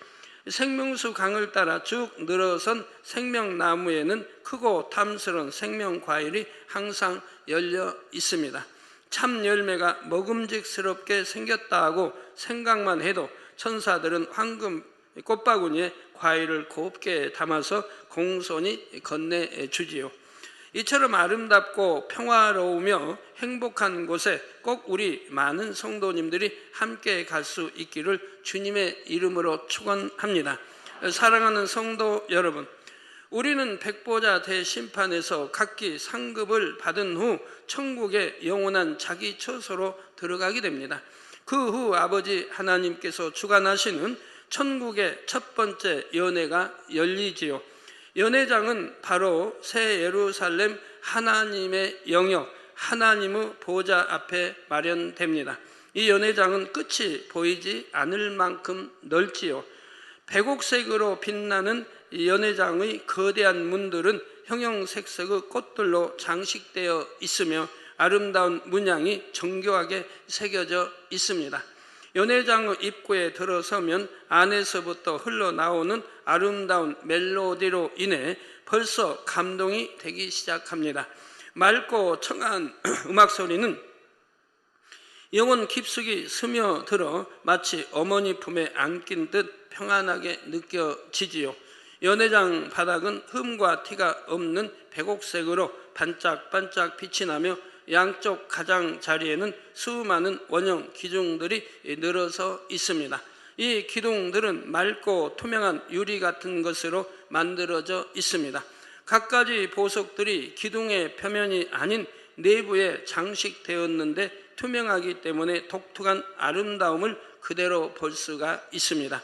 생명수 강을 따라 쭉 늘어선 생명나무에는 크고 탐스러운 생명과일이 항상 열려 있습니다. 참 열매가 먹음직스럽게 생겼다고 생각만 해도 천사들은 황금 꽃바구니에 과일을 곱게 담아서 공손히 건네주지요. 이처럼 아름답고 평화로우며 행복한 곳에 꼭 우리 많은 성도님들이 함께 갈 수 있기를 주님의 이름으로 축원합니다. 사랑하는 성도 여러분, 우리는 백보자 대심판에서 각기 상급을 받은 후 천국의 영원한 자기 처소로 들어가게 됩니다. 그 후 아버지 하나님께서 주관하시는 천국의 첫 번째 연회가 열리지요. 연회장은 바로 새 예루살렘 하나님의 영역, 하나님의 보좌 앞에 마련됩니다. 이 연회장은 끝이 보이지 않을 만큼 넓지요. 백옥색으로 빛나는 이 연회장의 거대한 문들은 형형색색의 꽃들로 장식되어 있으며 아름다운 문양이 정교하게 새겨져 있습니다. 연회장의 입구에 들어서면 안에서부터 흘러나오는 아름다운 멜로디로 인해 벌써 감동이 되기 시작합니다. 맑고 청아한 음악 소리는 영혼 깊숙이 스며들어 마치 어머니 품에 안긴 듯 평안하게 느껴지지요. 연회장 바닥은 흠과 티가 없는 백옥색으로 반짝반짝 빛이 나며 양쪽 가장자리에는 수많은 원형 기둥들이 늘어서 있습니다. 이 기둥들은 맑고 투명한 유리 같은 것으로 만들어져 있습니다. 갖가지 보석들이 기둥의 표면이 아닌 내부에 장식되었는데 투명하기 때문에 독특한 아름다움을 그대로 볼 수가 있습니다.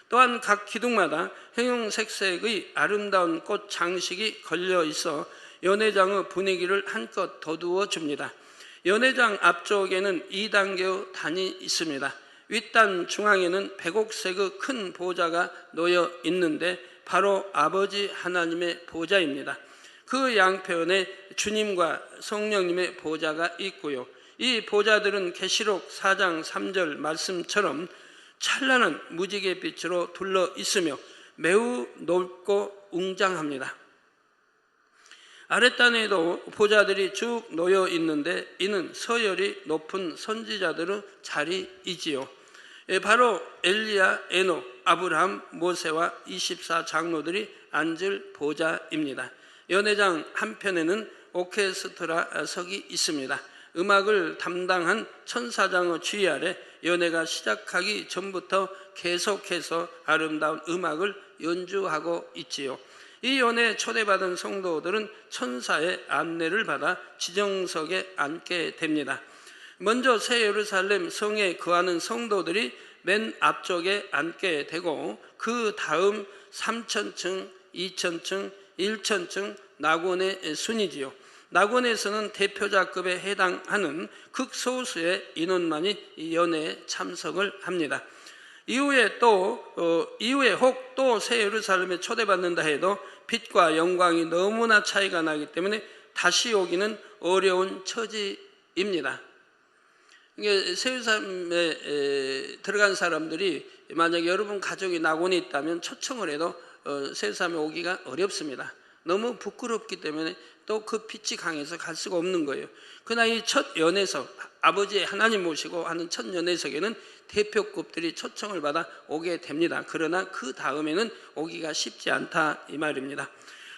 또한 각 기둥마다 형형색색의 아름다운 꽃 장식이 걸려 있어 연회장의 분위기를 한껏 더두어 줍니다. 연회장 앞쪽에는 2단계의 단이 있습니다. 윗단 중앙에는 백옥색의 큰 보좌가 놓여 있는데 바로 아버지 하나님의 보좌입니다. 그 양편에 주님과 성령님의 보좌가 있고요. 이 보좌들은 계시록 4장 3절 말씀처럼 찬란한 무지개 빛으로 둘러 있으며 매우 넓고 웅장합니다. 아랫단에도 보좌들이 쭉 놓여 있는데 이는 서열이 높은 선지자들의 자리이지요. 바로 엘리야, 에녹, 아브라함, 모세와 24장로들이 앉을 보좌입니다. 연회장 한편에는 오케스트라석이 있습니다. 음악을 담당한 천사장의 주의 아래 연회가 시작하기 전부터 계속해서 아름다운 음악을 연주하고 있지요. 이 연회에 초대받은 성도들은 천사의 안내를 받아 지정석에 앉게 됩니다. 먼저 새 예루살렘 성에 거하는 성도들이 맨 앞쪽에 앉게 되고 그 다음 3,000층, 2,000층, 1,000층 낙원의 순이지요. 낙원에서는 대표자급에 해당하는 극소수의 인원만이 이 연회에 참석을 합니다. 이후에 혹 또 새 예루살렘에 초대받는다 해도 빛과 영광이 너무나 차이가 나기 때문에 다시 오기는 어려운 처지입니다. 새 예루살렘에 들어간 사람들이 만약에 여러분 가족이 낙원에 있다면 초청을 해도 새 예루살렘에 오기가 어렵습니다. 너무 부끄럽기 때문에 또 그 빛이 강해서 갈 수가 없는 거예요. 그러나 이 첫 연회석, 아버지 하나님 모시고 하는 첫 연회석에는 대표급들이 초청을 받아 오게 됩니다. 그러나 그 다음에는 오기가 쉽지 않다 이 말입니다.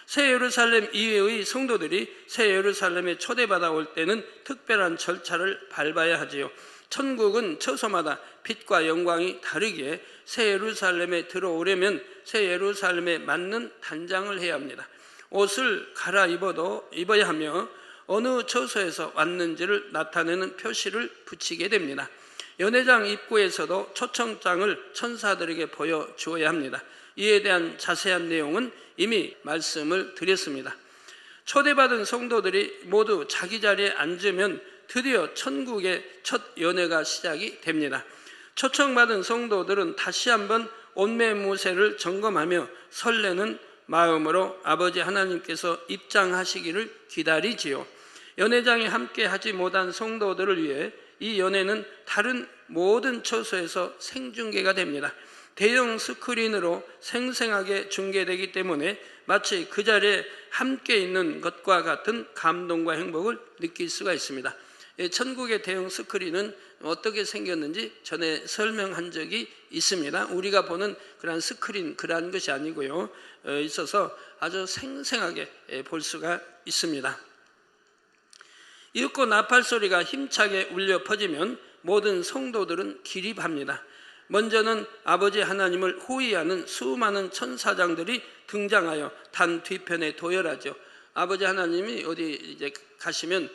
새 예루살렘 이외의 성도들이 새 예루살렘에 초대받아 올 때는 특별한 절차를 밟아야 하지요. 천국은 처소마다 빛과 영광이 다르기에 새 예루살렘에 들어오려면 새 예루살렘에 맞는 단장을 해야 합니다. 옷을 입어야 하며 어느 처소에서 왔는지를 나타내는 표시를 붙이게 됩니다. 연회장 입구에서도 초청장을 천사들에게 보여주어야 합니다. 이에 대한 자세한 내용은 이미 말씀을 드렸습니다. 초대받은 성도들이 모두 자기 자리에 앉으면 드디어 천국의 첫 연회가 시작이 됩니다. 초청받은 성도들은 다시 한번 옷매무새를 점검하며 설레는 마음으로 아버지 하나님께서 입장하시기를 기다리지요. 연회장에 함께 하지 못한 성도들을 위해 이 연회는 다른 모든 처소에서 생중계가 됩니다. 대형 스크린으로 생생하게 중계되기 때문에 마치 그 자리에 함께 있는 것과 같은 감동과 행복을 느낄 수가 있습니다. 천국의 대형 스크린은 어떻게 생겼는지 전에 설명한 적이 있습니다. 우리가 보는 그런 스크린 그런 것이 아니고요. 있어서 아주 생생하게 볼 수가 있습니다. 이윽고 나팔 소리가 힘차게 울려 퍼지면 모든 성도들은 기립합니다. 먼저는 아버지 하나님을 호위하는 수많은 천사장들이 등장하여 단 뒤편에 도열하죠. 아버지 하나님이 어디 이제 가시면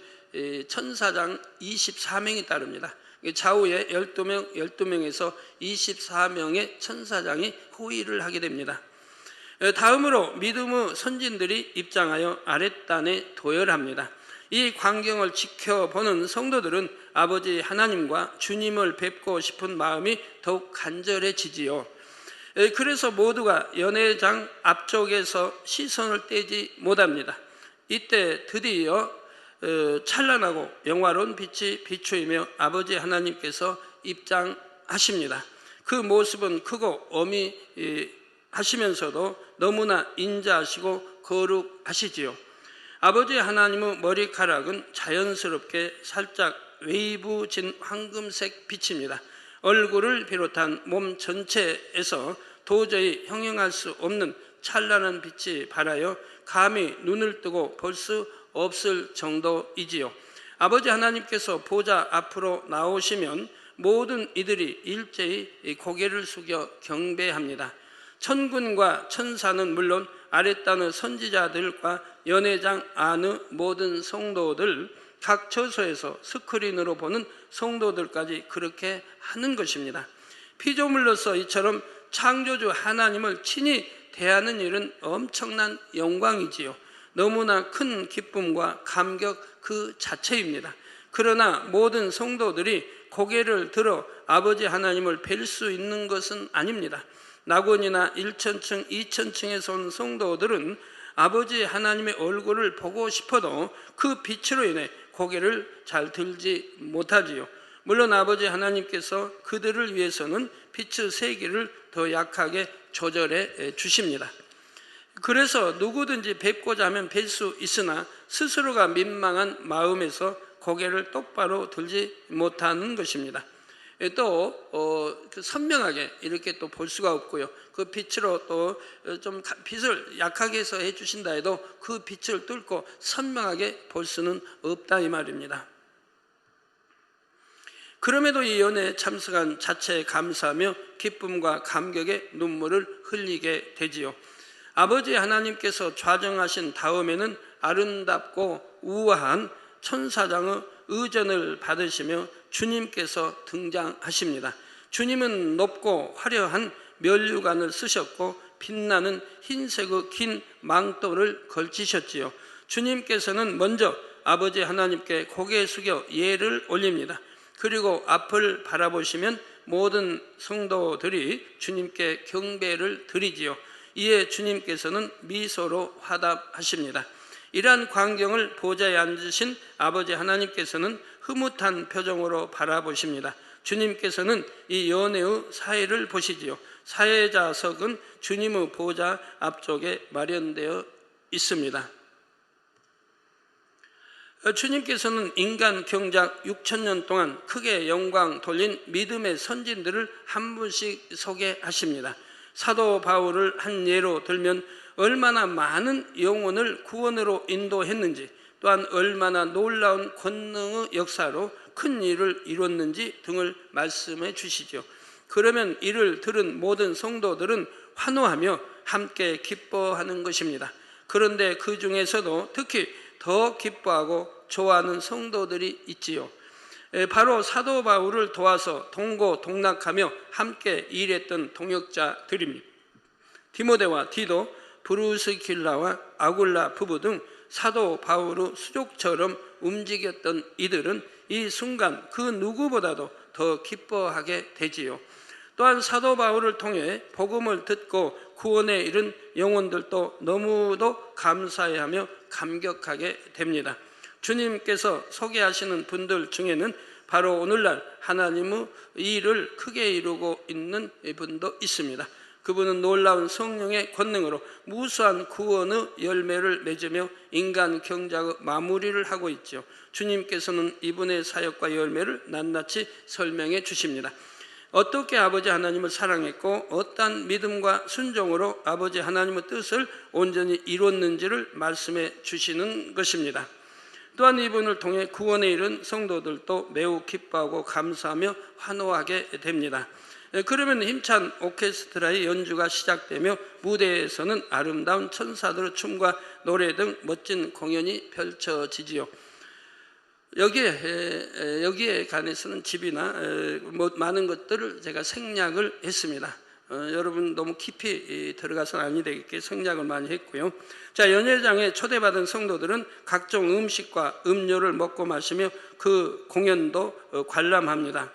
천사장 24명이 따릅니다. 좌우에 12명에서 24명의 천사장이 호위를 하게 됩니다. 다음으로 믿음의 선진들이 입장하여 아랫단에 도열합니다. 이 광경을 지켜보는 성도들은 아버지 하나님과 주님을 뵙고 싶은 마음이 더욱 간절해지지요. 그래서 모두가 연회장 앞쪽에서 시선을 떼지 못합니다. 이때 드디어 찬란하고 영화로운 빛이 비추이며 아버지 하나님께서 입장하십니다. 그 모습은 크고 어미하시면서도 너무나 인자하시고 거룩하시지요. 아버지 하나님의 머리카락은 자연스럽게 살짝 웨이브진 황금색 빛입니다. 얼굴을 비롯한 몸 전체에서 도저히 형용할 수 없는 찬란한 빛이 발하여 감히 눈을 뜨고 볼 수 없을 정도이지요. 아버지 하나님께서 보좌 앞으로 나오시면 모든 이들이 일제히 고개를 숙여 경배합니다. 천군과 천사는 물론 아랫단의 선지자들과 연회장 안의 모든 성도들, 각 처소에서 스크린으로 보는 성도들까지 그렇게 하는 것입니다. 피조물로서 이처럼 창조주 하나님을 친히 대하는 일은 엄청난 영광이지요. 너무나 큰 기쁨과 감격 그 자체입니다. 그러나 모든 성도들이 고개를 들어 아버지 하나님을 뵐 수 있는 것은 아닙니다. 낙원이나 1,000층, 2,000층에서 온 성도들은 아버지 하나님의 얼굴을 보고 싶어도 그 빛으로 인해 고개를 잘 들지 못하지요. 물론 아버지 하나님께서 그들을 위해서는 빛의 세기를 더 약하게 조절해 주십니다. 그래서 누구든지 뵙고자 하면 뵐 수 있으나 스스로가 민망한 마음에서 고개를 똑바로 들지 못하는 것입니다. 또 선명하게 이렇게 또 볼 수가 없고요. 그 빛으로 또 좀 빛을 약하게 해서 해주신다 해도 그 빛을 뚫고 선명하게 볼 수는 없다 이 말입니다. 그럼에도 이 연회에 참석한 자체에 감사하며 기쁨과 감격의 눈물을 흘리게 되지요. 아버지 하나님께서 좌정하신 다음에는 아름답고 우아한 천사장의 의전을 받으시며 주님께서 등장하십니다. 주님은 높고 화려한 면류관을 쓰셨고 빛나는 흰색의 긴 망토를 걸치셨지요. 주님께서는 먼저 아버지 하나님께 고개 숙여 예를 올립니다. 그리고 앞을 바라보시면 모든 성도들이 주님께 경배를 드리지요. 이에 주님께서는 미소로 화답하십니다. 이러한 광경을 보좌에 앉으신 아버지 하나님께서는 흐뭇한 표정으로 바라보십니다. 주님께서는 이 연회의 사회를 보시지요. 사회자석은 주님의 보좌 앞쪽에 마련되어 있습니다. 주님께서는 인간 경작 6,000년 동안 크게 영광 돌린 믿음의 선진들을 한 분씩 소개하십니다. 사도 바울을 한 예로 들면 얼마나 많은 영혼을 구원으로 인도했는지, 또한 얼마나 놀라운 권능의 역사로 큰 일을 이뤘는지 등을 말씀해 주시죠. 그러면 이를 들은 모든 성도들은 환호하며 함께 기뻐하는 것입니다. 그런데 그 중에서도 특히 더 기뻐하고 좋아하는 성도들이 있지요. 바로 사도 바울을 도와서 동고동락하며 함께 일했던 동역자들입니다. 디모데와 디도, 브루스길라와 아굴라 부부 등 사도 바울의 수족처럼 움직였던 이들은 이 순간 그 누구보다도 더 기뻐하게 되지요. 또한 사도 바울을 통해 복음을 듣고 구원에 이른 영혼들도 너무도 감사해하며 감격하게 됩니다. 주님께서 소개하시는 분들 중에는 바로 오늘날 하나님의 일을 크게 이루고 있는 분도 있습니다. 그분은 놀라운 성령의 권능으로 무수한 구원의 열매를 맺으며 인간 경작의 마무리를 하고 있죠. 주님께서는 이분의 사역과 열매를 낱낱이 설명해 주십니다. 어떻게 아버지 하나님을 사랑했고 어떠한 믿음과 순종으로 아버지 하나님의 뜻을 온전히 이뤘는지를 말씀해 주시는 것입니다. 또한 이분을 통해 구원에 이른 성도들도 매우 기뻐하고 감사하며 환호하게 됩니다. 그러면 힘찬 오케스트라의 연주가 시작되며 무대에서는 아름다운 천사들의 춤과 노래 등 멋진 공연이 펼쳐지지요. 여기에 관해서는 집이나 많은 것들을 제가 생략을 했습니다. 여러분 너무 깊이 들어가서는 아니 되겠게 생략을 많이 했고요. 자, 연회장에 초대받은 성도들은 각종 음식과 음료를 먹고 마시며 그 공연도 관람합니다.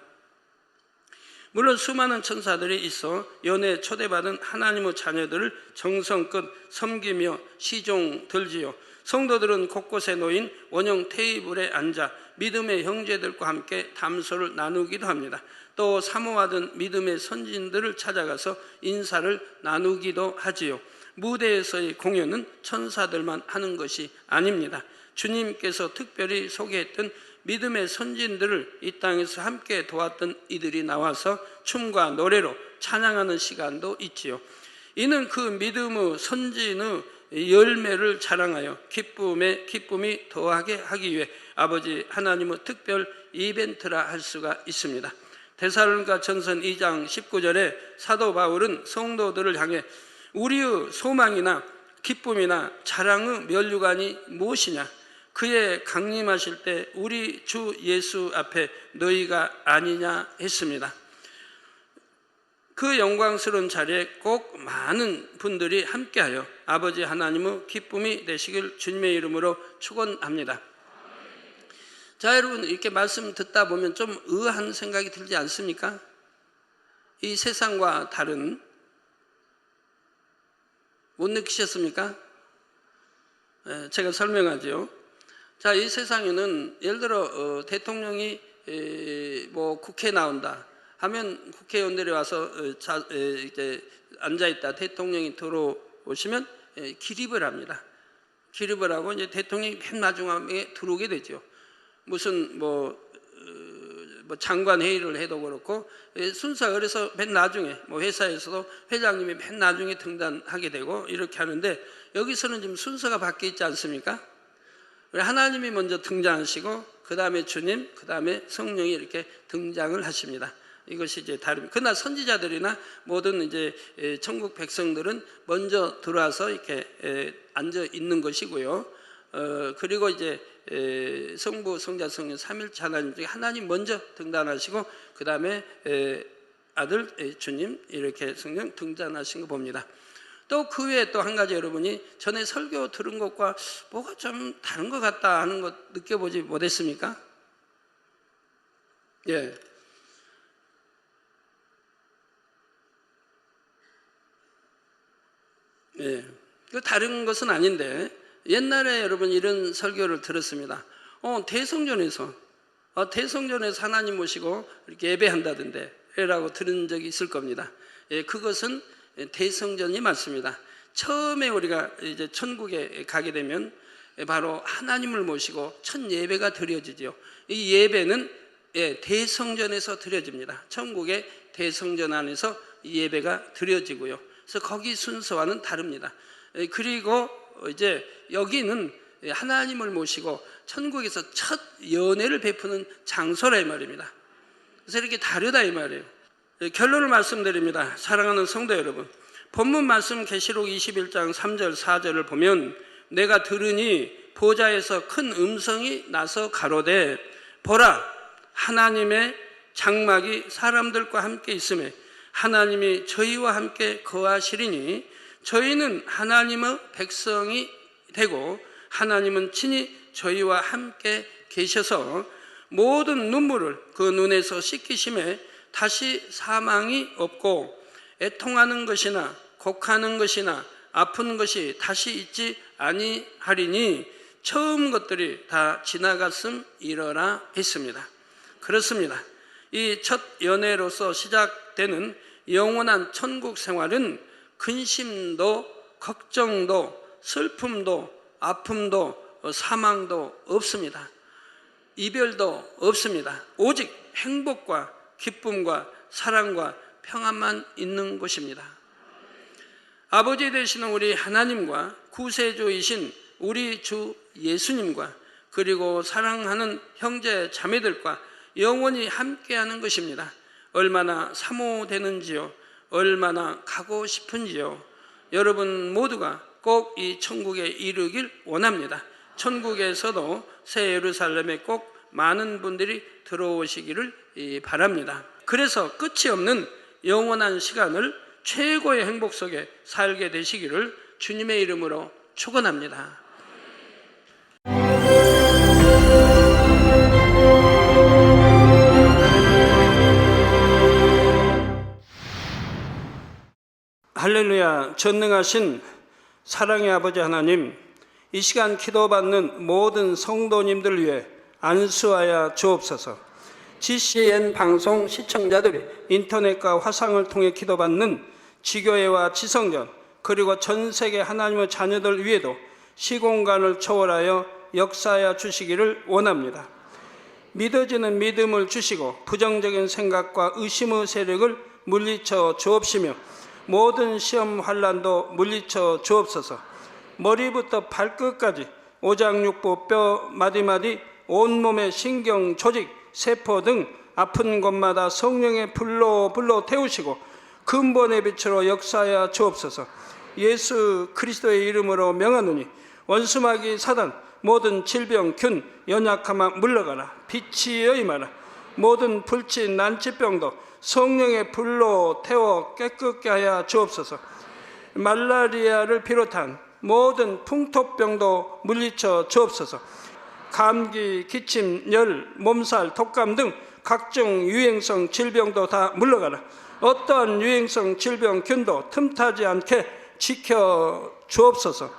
물론 수많은 천사들이 있어 연회에 초대받은 하나님의 자녀들을 정성껏 섬기며 시종 들지요. 성도들은 곳곳에 놓인 원형 테이블에 앉아 믿음의 형제들과 함께 담소를 나누기도 합니다. 또 사모하던 믿음의 선진들을 찾아가서 인사를 나누기도 하지요. 무대에서의 공연은 천사들만 하는 것이 아닙니다. 주님께서 특별히 소개했던 믿음의 선진들을 이 땅에서 함께 도왔던 이들이 나와서 춤과 노래로 찬양하는 시간도 있지요. 이는 그 믿음의 선진의 열매를 자랑하여 기쁨이 더하게 하기 위해 아버지 하나님의 특별 이벤트라 할 수가 있습니다. 데살로니가 전서 2장 19절에 사도 바울은 성도들을 향해 우리의 소망이나 기쁨이나 자랑의 면류관이 무엇이냐? 그의 강림하실 때 우리 주 예수 앞에 너희가 아니냐 했습니다. 그 영광스러운 자리에 꼭 많은 분들이 함께하여 아버지 하나님의 기쁨이 되시길 주님의 이름으로 축원합니다. 자, 여러분 이렇게 말씀 듣다 보면 좀 의아한 생각이 들지 않습니까? 이 세상과 다른, 못 느끼셨습니까? 제가 설명하죠. 자, 이 세상에는 예를 들어 대통령이 뭐 국회 나온다 하면 국회의원들이 와서 이제 앉아 있다 대통령이 들어오시면 기립을 합니다. 기립을 하고 이제 대통령이 맨 마지막에 들어오게 되죠. 무슨 뭐 장관 회의를 해도 그렇고 순서가 그래서 맨 나중에 뭐 회사에서도 회장님이 맨 나중에 등단하게 되고 이렇게 하는데 여기서는 지금 순서가 바뀌어 있지 않습니까? 하나님이 먼저 등장하시고 그 다음에 주님, 그 다음에 성령이 이렇게 등장을 하십니다. 이것이 이제 다릅니다. 그러나 선지자들이나 모든 이제 천국 백성들은 먼저 들어와서 이렇게 앉아 있는 것이고요. 그리고 이제 성부, 성자, 성령 삼일체 하나님 중에 하나님 먼저 등단하시고 그 다음에 아들, 주님 이렇게 성령 등장하신 거 봅니다. 또 그 외에 또 한 가지 여러분이 전에 설교 들은 것과 뭐가 좀 다른 것 같다 하는 것 느껴보지 못했습니까? 예. 예. 그 다른 것은 아닌데 옛날에 여러분 이런 설교를 들었습니다. 대성전에서 하나님 모시고 이렇게 예배한다던데 라고 들은 적이 있을 겁니다. 예, 그것은 대성전이 맞습니다. 처음에 우리가 이제 천국에 가게 되면 바로 하나님을 모시고 첫 예배가 드려지죠. 이 예배는 대성전에서 드려집니다. 천국의 대성전 안에서 이 예배가 드려지고요. 그래서 거기 순서와는 다릅니다. 그리고 이제 여기는 하나님을 모시고 천국에서 첫 연회를 베푸는 장소라 이 말입니다. 그래서 이렇게 다르다 이 말이에요. 결론을 말씀드립니다. 사랑하는 성도 여러분, 본문 말씀 계시록 21장 3절 4절을 보면 내가 들으니 보좌에서 큰 음성이 나서 가로되 보라 하나님의 장막이 사람들과 함께 있음에 하나님이 저희와 함께 거하시리니 저희는 하나님의 백성이 되고 하나님은 친히 저희와 함께 계셔서 모든 눈물을 그 눈에서 씻기심에 다시 사망이 없고 애통하는 것이나 곡하는 것이나 아픈 것이 다시 있지 아니하리니 처음 것들이 다 지나갔음이러라 했습니다. 그렇습니다. 이 첫 연애로서 시작되는 영원한 천국 생활은 근심도 걱정도 슬픔도 아픔도 사망도 없습니다. 이별도 없습니다. 오직 행복과 기쁨과 사랑과 평안만 있는 곳입니다. 아버지 되시는 우리 하나님과 구세주이신 우리 주 예수님과 그리고 사랑하는 형제 자매들과 영원히 함께하는 것입니다. 얼마나 사모되는지요, 얼마나 가고 싶은지요. 여러분 모두가 꼭 이 천국에 이르길 원합니다. 천국에서도 새 예루살렘에 꼭 많은 분들이 들어오시기를 바랍니다. 그래서 끝이 없는 영원한 시간을 최고의 행복 속에 살게 되시기를 주님의 이름으로 축원합니다. 할렐루야. 전능하신 사랑의 아버지 하나님, 이 시간 기도받는 모든 성도님들 위해 안수하여 주옵소서. GCN 방송 시청자들이 인터넷과 화상을 통해 기도받는 지교회와 지성전 그리고 전 세계 하나님의 자녀들 위에도 시공간을 초월하여 역사하여 주시기를 원합니다. 믿어지는 믿음을 주시고 부정적인 생각과 의심의 세력을 물리쳐 주옵시며 모든 시험 환난도 물리쳐 주옵소서. 머리부터 발끝까지 오장육부 뼈 마디마디 온몸의 신경 조직 세포 등 아픈 곳마다 성령의 불로 태우시고 근본의 빛으로 역사하여 주옵소서. 예수 그리스도의 이름으로 명하노니 원수마귀 사단 모든 질병 균 연약함아 물러가라. 빛이여 임하라. 모든 불치 난치병도 성령의 불로 태워 깨끗게 하여 주옵소서. 말라리아를 비롯한 모든 풍토병도 물리쳐 주옵소서. 감기, 기침, 열, 몸살, 독감 등 각종 유행성 질병도 다 물러가라. 어떠한 유행성 질병 균도 틈타지 않게 지켜 주옵소서.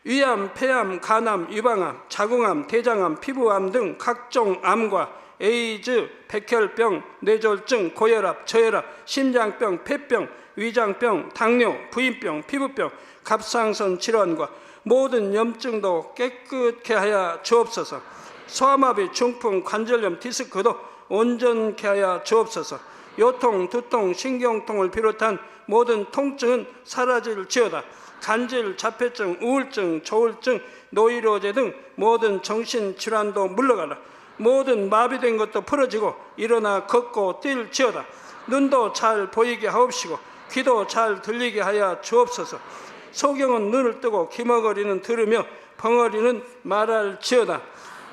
위암, 폐암, 간암, 유방암, 자궁암, 대장암, 피부암 등 각종 암과 에이즈, 백혈병, 뇌졸중, 고혈압, 저혈압, 심장병, 폐병, 위장병, 당뇨, 부인병, 피부병, 갑상선 질환과 모든 염증도 깨끗게 하여 주옵소서. 소아마비, 중풍, 관절염, 디스크도 온전케 하여 주옵소서. 요통, 두통, 신경통을 비롯한 모든 통증은 사라질지어다. 간질, 자폐증, 우울증, 조울증, 노이로제 등 모든 정신질환도 물러가라. 모든 마비된 것도 풀어지고 일어나 걷고 뛸지어다. 눈도 잘 보이게 하옵시고 귀도 잘 들리게 하여 주옵소서. 소경은 눈을 뜨고 기머거리는 들으며 벙어리는 말할지어다.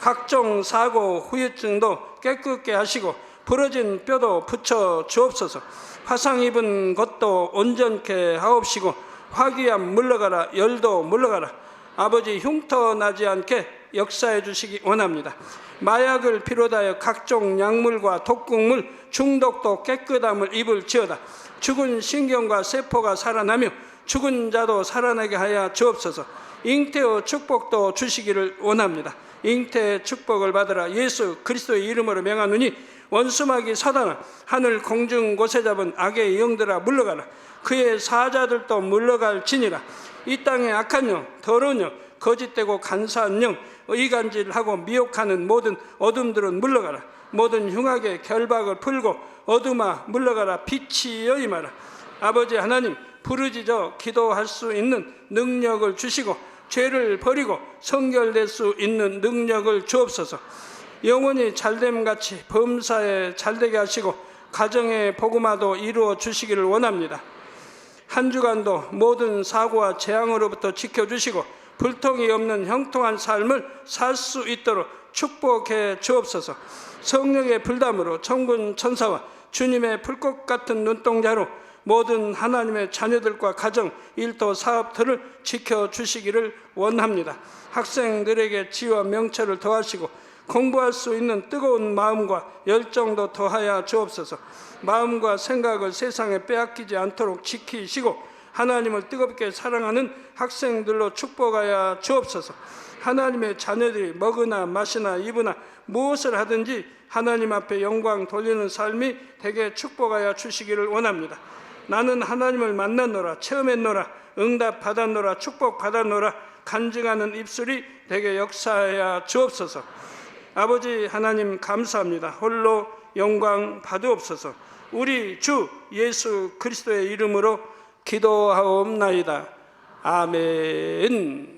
각종 사고, 후유증도 깨끗게 하시고 부러진 뼈도 붙여 주옵소서. 화상 입은 것도 온전케 하옵시고 화기암 물러가라. 열도 물러가라. 아버지 흉터 나지 않게 역사해 주시기 원합니다. 마약을 비롯하여 각종 약물과 독극물 중독도 깨끗함을 입을지어다. 죽은 신경과 세포가 살아나며 죽은 자도 살아나게 하여 주옵소서. 잉태의 축복도 주시기를 원합니다. 잉태의 축복을 받으라. 예수 그리스도의 이름으로 명하노니 원수마귀 사단아, 하늘 공중 곳에 잡은 악의 영들아 물러가라. 그의 사자들도 물러갈지니라. 이 땅의 악한 영, 더러운 영, 거짓되고 간사한 영, 의간질하고 미혹하는 모든 어둠들은 물러가라. 모든 흉악의 결박을 풀고 어둠아 물러가라. 빛이여 임하라. 아버지 하나님, 부르짖어 기도할 수 있는 능력을 주시고 죄를 버리고 성결될 수 있는 능력을 주옵소서. 영원히 잘됨같이 범사에 잘되게 하시고 가정의 복음화도 이루어 주시기를 원합니다. 한 주간도 모든 사고와 재앙으로부터 지켜주시고 불통이 없는 형통한 삶을 살 수 있도록 축복해 주옵소서. 성령의 불담으로 천군 천사와 주님의 불꽃 같은 눈동자로 모든 하나님의 자녀들과 가정, 일터, 사업들을 지켜주시기를 원합니다. 학생들에게 지혜와 명철을 더하시고 공부할 수 있는 뜨거운 마음과 열정도 더하여 주옵소서. 마음과 생각을 세상에 빼앗기지 않도록 지키시고 하나님을 뜨겁게 사랑하는 학생들로 축복하여 주옵소서. 하나님의 자녀들이 먹으나 마시나 입으나 무엇을 하든지 하나님 앞에 영광 돌리는 삶이 되게 축복하여 주시기를 원합니다. 나는 하나님을 만났노라, 체험했노라, 응답 받았노라, 축복 받았노라 간증하는 입술이 되게 역사하여 주옵소서. 아버지 하나님 감사합니다. 홀로 영광 받으옵소서. 우리 주 예수 그리스도의 이름으로 기도하옵나이다. 아멘.